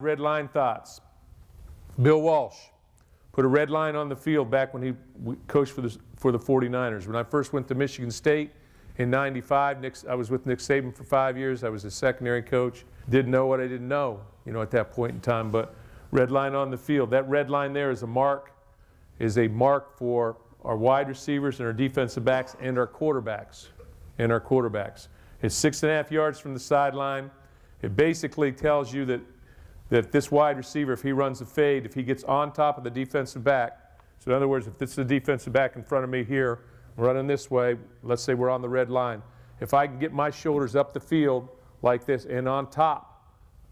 Red line thoughts. Bill Walsh put a red line on the field back when he coached for the 49ers. When I first went to Michigan State in '95, I was with Nick Saban for 5 years. I was a secondary coach. Didn't know what I didn't know, at that point in time. But red line on the field. That red line there is a mark for our wide receivers and our defensive backs and our quarterbacks. It's 6.5 yards from the sideline. It basically tells you that this wide receiver, if he runs a fade, if he gets on top of the defensive back, so in other words, if this is the defensive back in front of me here, I'm running this way, let's say we're on the red line. If I can get my shoulders up the field like this and on top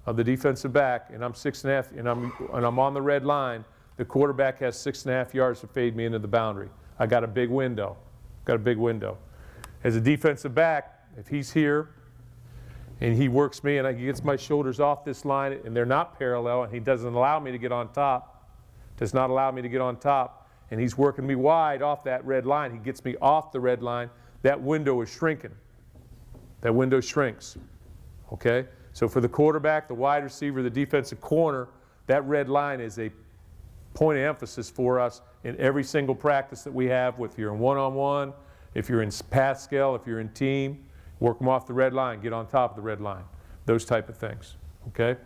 of the defensive back, and I'm 6.5, and I'm on the red line, the quarterback has 6.5 yards to fade me into the boundary. I got a big window. As a defensive back, if he's here, and he works me and he gets my shoulders off this line and they're not parallel and he doesn't allow me to get on top, and he's working me wide off that red line, he gets me off the red line, that window is shrinking. That window shrinks, okay? So for the quarterback, the wide receiver, the defensive corner, that red line is a point of emphasis for us in every single practice that we have, if you're in one-on-one, if you're in pass scale, if you're in team. Work them off the red line, get on top of the red line, those type of things, okay?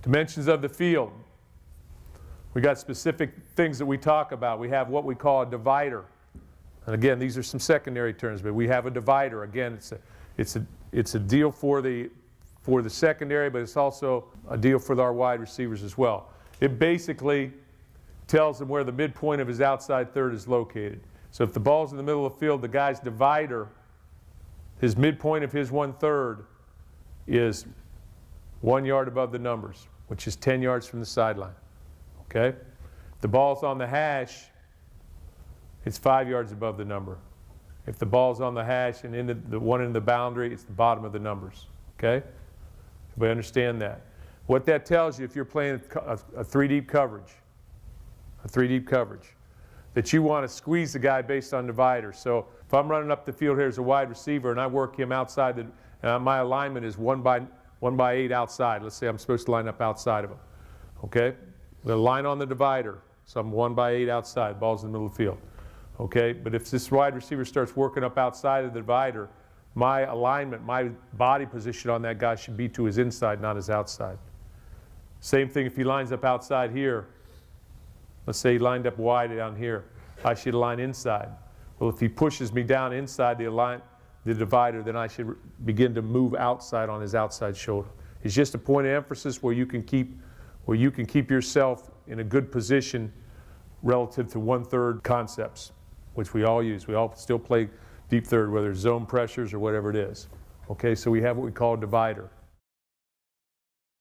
Dimensions of the field. We got specific things that we talk about. We have what we call a divider. And again, these are some secondary terms, but we have a divider. Again, it's a deal for the secondary, but it's also a deal for our wide receivers as well. It basically tells them where the midpoint of his outside third is located. So if the ball's in the middle of the field, the guy's divider, his midpoint of his 1/3 is 1 yard above the numbers, which is 10 yards from the sideline. Okay? If the ball's on the hash, it's 5 yards above the number. If the ball's on the hash and into the one end of the boundary, it's the bottom of the numbers. Okay? Everybody understand that? What that tells you, if you're playing a 3-deep coverage, that you want to squeeze the guy based on divider. So if I'm running up the field here as a wide receiver and I work him outside, my alignment is 1 by 8 outside. Let's say I'm supposed to line up outside of him. Okay? The line on the divider, so I'm 1 by 8 outside. Ball's in the middle of the field. Okay? But if this wide receiver starts working up outside of the divider, my alignment, my body position on that guy should be to his inside, not his outside. Same thing if he lines up outside here. Let's say he lined up wide down here. I should align inside. Well, if he pushes me down inside the divider, then I should begin to move outside on his outside shoulder. It's just a point of emphasis where you can keep yourself in a good position relative to 1/3 concepts, which we all use. We all still play deep third, whether it's zone pressures or whatever it is. Okay, so we have what we call a divider.